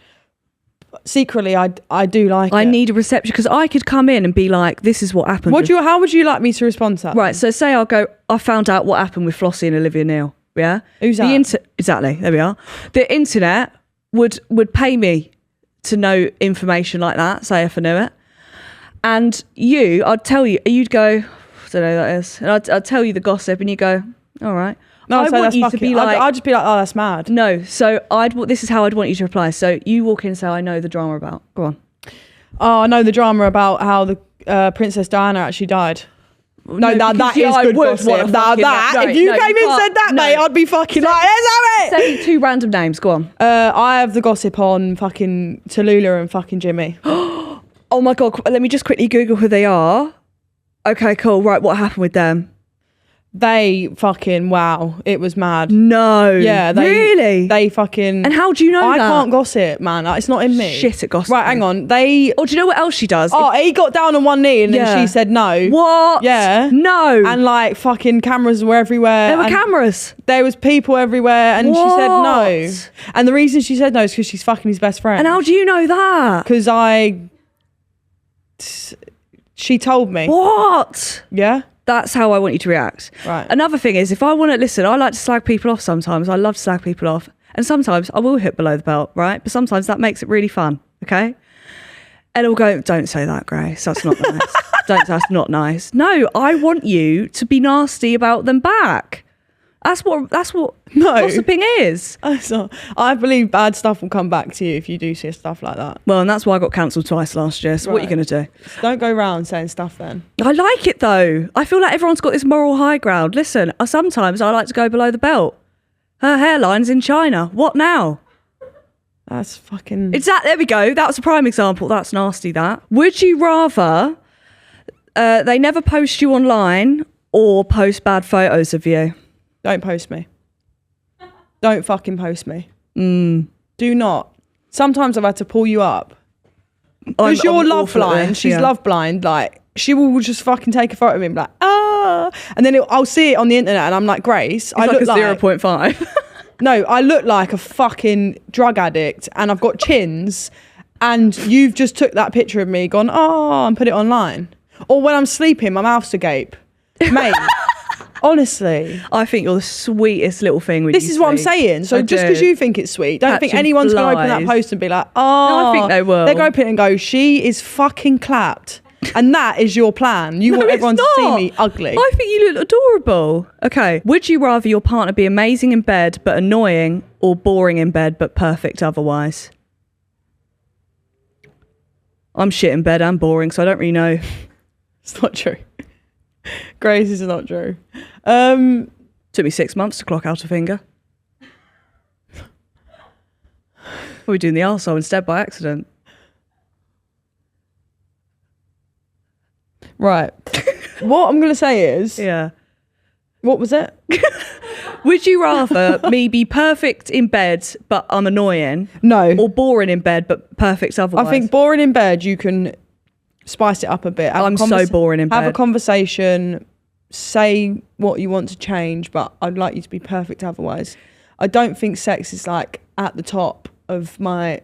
Secretly, I do like I it. need a reception because I could come in and be like, this is what happened. How would you like me to respond to that? Right, so say I'll go, I found out what happened with Flossie and Olivia Neal. Yeah? Who's that? Exactly, there we are. The internet would pay me to know information like that, say if I knew it. And I'd tell you, you'd go, I don't know who that is. And I'd tell you the gossip and you go, all right. No, I so want that's you to fucking. be like, I'd just be like, oh, that's mad. no, so this is how I'd want you to reply. So you walk in and say, I know the drama about. Go on. Oh, I know the drama about how the Princess Diana actually died. No, that because, is I good would gossip. want to fucking- If you came in and said that, mate, I'd be fucking like, let's have it. Say two random names. Go on. I have the gossip on fucking Tallulah and fucking Jimmy. Oh my God, let me just quickly Google who they are. Okay, cool. Right, what happened with them? They fucking, wow, it was mad. No. Yeah, really? They fucking. And how do you know I that? can't gossip, man. It's not in me. Shit at gossip. Right, hang on. They. Or do you know what else she does? Oh, he got down on one knee and Yeah. then she said no. What? Yeah. No. And like fucking cameras were everywhere. there were and cameras. There was people everywhere and she said no. What? And the reason she said no is because she's fucking his best friend. And how do you know that? Because she told me. What? Yeah. That's how I want you to react. Right. Another thing is, if I want to listen, I like to slag people off sometimes. I love to slag people off. And sometimes I will hit below the belt, right? But sometimes that makes it really fun, okay? And it'll go, don't say that, Grace. That's not nice. That's not nice. No, I want you to be nasty about them back. That's what No. gossiping is. I believe bad stuff will come back to you if you do see stuff like that. Well, and that's why I got cancelled twice last year. So what are you Right. going to do? Don't go around saying stuff then. I like it though. I feel like everyone's got this moral high ground. Listen, sometimes I like to go below the belt. Her hairline's in China. What now? That's fucking... Exactly. There we go. That's a prime example. That's nasty, that. Would you rather they never post you online or post bad photos of you? Don't post me. Don't fucking post me. Mm. Do not. Sometimes I've had to pull you up. Because you're love awful at blind. this, She's yeah. love blind. Like, she will just fucking take a photo of me and be like, ah. And then I'll see it on the internet and I'm like, Grace, I It's look like a like... 0.5. No, I look like a fucking drug addict and I've got chins and you've just took that picture of me, gone, oh, and put it online. Or when I'm sleeping, my mouth's agape. Mate, Honestly. I think you're the sweetest little thing. When This is what I'm saying. So just because you think it's sweet, don't think anyone's going to open that post and be like, oh. No, I think they will. They're going to open it and go, she is fucking clapped. And that is your plan. You want everyone to see me ugly. I think you look adorable. Okay. Would you rather your partner be amazing in bed but annoying, or boring in bed but perfect otherwise? I'm shit in bed and boring, so I don't really know. It's not true. Grace, is not true. Took me 6 months to clock out a finger. What are we doing the arsehole instead by accident? Right. What I'm going to say is... Yeah. What was it? Would you rather me be perfect in bed but I'm annoying? No. Or boring in bed but perfect otherwise? I think boring in bed, you can spice it up a bit. I'm so boring in bed. Have a conversation, say what you want to change, but I'd like you to be perfect otherwise. I don't think sex is like at the top of my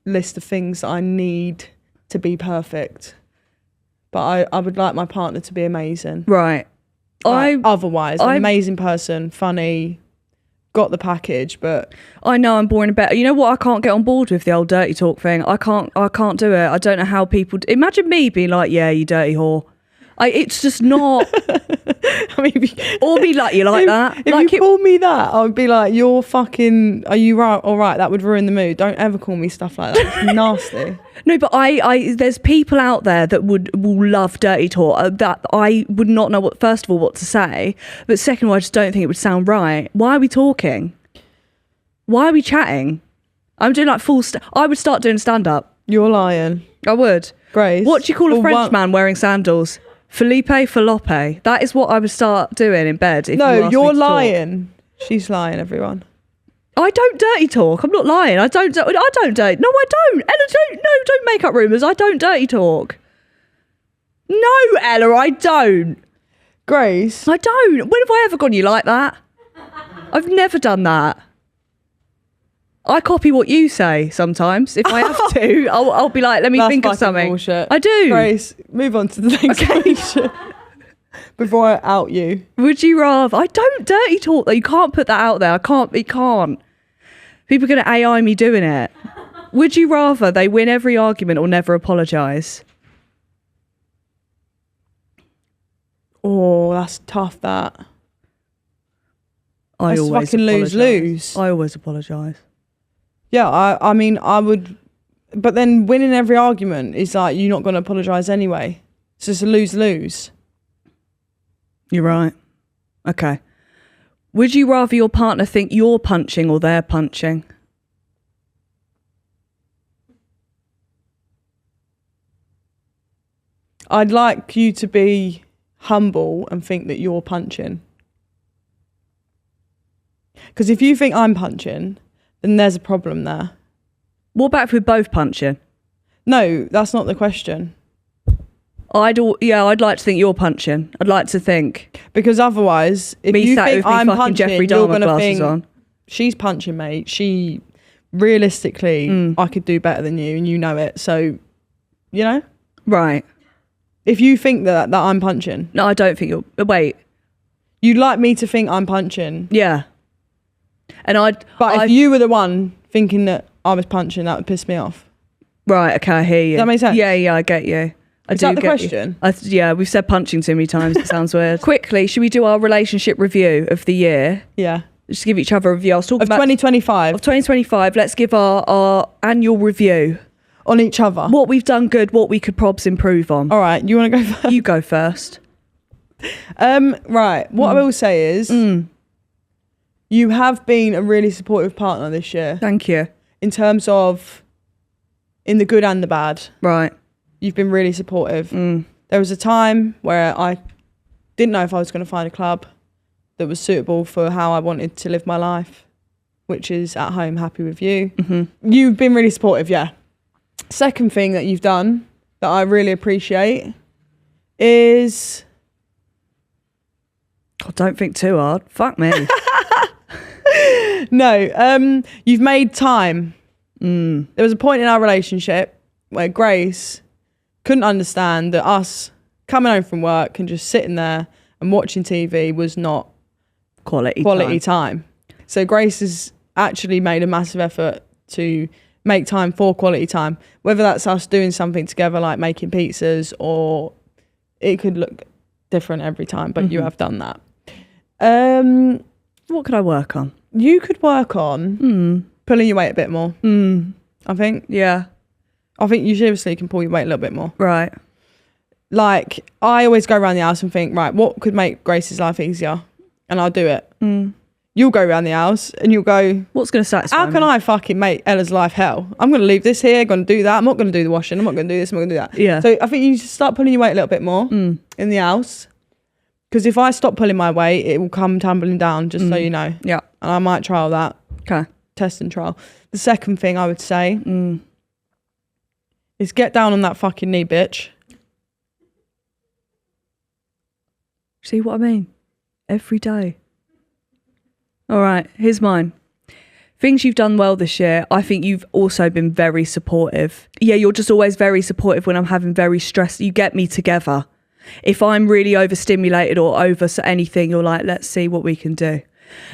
list of things that I need to be perfect. But I would like my partner to be amazing. Right. Otherwise, an amazing person, funny, got the package, but... I know I'm boring in bed. You know what? I can't get on board with the old dirty talk thing. I can't do it. I don't know how people... Imagine me being like, yeah, you dirty whore. It's just not... I mean, or be like you like that. If like you call me that, I would be like, you're fucking... Are you right? All right, that would ruin the mood. Don't ever call me stuff like that. It's nasty. No, but there's people out there that will love dirty talk that I would not know first of all what to say, but second of all, I just don't think it would sound right. Why are we talking? Why are we chatting? I'm doing like I would start doing stand-up. You're lying. I would. Grace. What do you call a French man wearing sandals? Felipe Falope. That is what I would start doing in bed. No, you're lying. She's lying, everyone. I don't dirty talk. I'm not lying. I don't dirty. No, I don't. Ella, don't make up rumours. I don't dirty talk. No, Ella, I don't. Grace. I don't. When have I ever gone you like that? I've never done that. I copy what you say sometimes. If I have to, I'll be like, let me think of something. Bullshit. I do. Grace, move on to the next question. Before I out you. Would you rather... I don't dirty talk though. You can't put that out there. You can't. People are going to AI me doing it. Would you rather they win every argument or never apologise? Oh, that's tough, that. I that's always fucking lose-lose. I always apologise. Yeah, I mean, I would... But then winning every argument is like, you're not going to apologise anyway. It's just a lose-lose. You're right. Okay. Would you rather your partner think you're punching or they're punching? I'd like you to be humble and think that you're punching. Because if you think I'm punching, then there's a problem there. What about if we're both punching? No, that's not the question. I'd like to think you're punching. I'd like to think. Because otherwise, if you think I'm punching, Jeffrey you're Dahmer going to think, on. She's punching, mate. She, realistically, I could do better than you and you know it. So, you know? Right. If you think that I'm punching. No, I don't think you're... Wait. You'd like me to think I'm punching. Yeah. And But if you were the one thinking that I was punching, that would piss me off. Right, okay, I hear you. Does that make sense? Yeah, I get you. Is that the question? Yeah, we've said punching too many times. It sounds weird. Quickly, should we do our relationship review of the year? Yeah. Just give each other a review. I was talking about 2025. Of 2025. Let's give our annual review. On each other. What we've done good, what we could probs improve on. All right, you want to go first? You go first. Right, what I will say is you have been a really supportive partner this year. Thank you. In terms of in the good and the bad. Right. You've been really supportive. There was a time where I didn't know if I was going to find a club that was suitable for how I wanted to live my life, which is at home, happy with you. You've been really supportive, yeah. Second thing that you've done that I really appreciate is... Oh, don't think too hard. Fuck me. No, you've made time. There was a point in our relationship where Grace couldn't understand that us coming home from work and just sitting there and watching TV was not quality time. So Grace has actually made a massive effort to make time for quality time, whether that's us doing something together like making pizzas, or it could look different every time, but you have done that. What could I work on? You could work on pulling your weight a bit more. I think you seriously can pull your weight a little bit more. Right. Like, I always go around the house and think, right, what could make Grace's life easier? And I'll do it. You'll go around the house and you'll go, what's going to satisfy how can I fucking make Ella's life hell? I'm going to leave this here, going to do that. I'm not going to do the washing. I'm not going to do this. I'm not going to do that. Yeah. So I think you should start pulling your weight a little bit more in the house. Because if I stop pulling my weight, it will come tumbling down, just so you know. Yeah. And I might trial that. Okay. Test and trial. The second thing I would say is get down on that fucking knee, bitch. See what I mean? Every day. All right, here's mine. Things you've done well this year. I think you've also been very supportive. Yeah, you're just always very supportive when I'm having very stressed. You get me together. If I'm really overstimulated or over anything, you're like, let's see what we can do.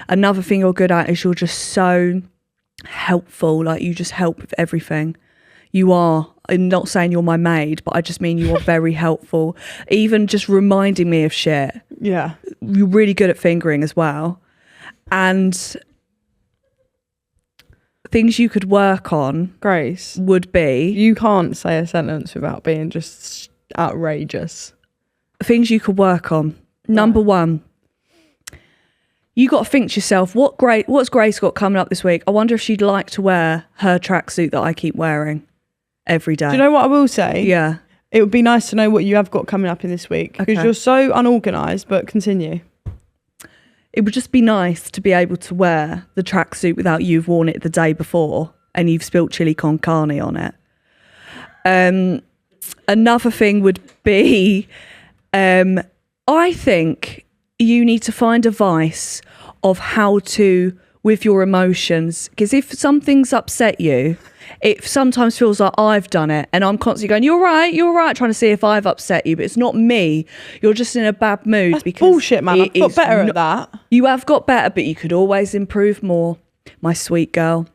Another thing you're good at is you're just so helpful. Like, you just help with everything. You are. I'm not saying you're my maid, but I just mean you are very helpful. Even just reminding me of shit. Yeah. You're really good at fingering as well. And things you could work on, Grace, would be... You can't say a sentence without being just outrageous. Things you could work on. Number one, you got to think to yourself, what's Grace got coming up this week? I wonder if she'd like to wear her tracksuit that I keep wearing every day. Do you know what I will say? Yeah. It would be nice to know what you have got coming up in this week, because you're so unorganised, but continue. It would just be nice to be able to wear the tracksuit without you've worn it the day before and you've spilt chili con carne on it. Another thing would be, I think you need to find a vice of how to, with your emotions, because if something's upset you, it sometimes feels like I've done it and I'm constantly going, you're right, trying to see if I've upset you, but it's not me. You're just in a bad mood. That's because bullshit, man. I've got better at that. You have got better, but you could always improve more, my sweet girl.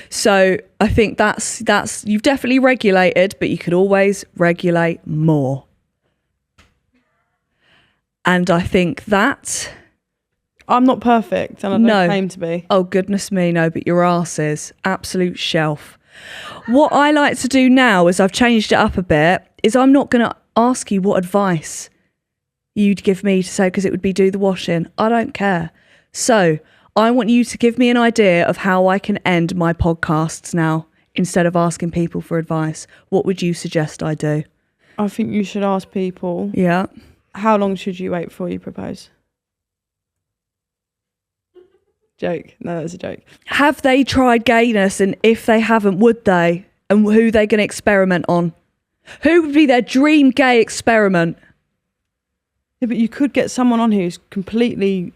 So I think that's you've definitely regulated, but you could always regulate more. And I think that... I'm not perfect, and I don't claim to be. Oh, goodness me, no, but your arse is. Absolute shelf. What I like to do now, is I've changed it up a bit, is I'm not going to ask you what advice you'd give me to say, because it would be do the washing. I don't care. So I want you to give me an idea of how I can end my podcasts now, instead of asking people for advice. What would you suggest I do? I think you should ask people. Yeah. How long should you wait before you propose? Joke. No, that's a joke. Have they tried gayness, and if they haven't, would they? And who are they going to experiment on? Who would be their dream gay experiment? Yeah, but you could get someone on who's completely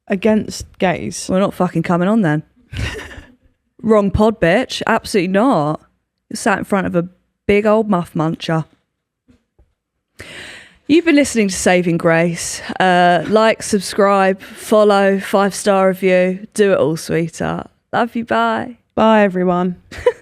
against gays. We're not fucking coming on then. Wrong pod, bitch. Absolutely not. You're sat in front of a big old muff muncher. You've been listening to Saving Grace. Like, subscribe, follow, 5-star review. Do it all, sweetheart. Love you. Bye. Bye, everyone.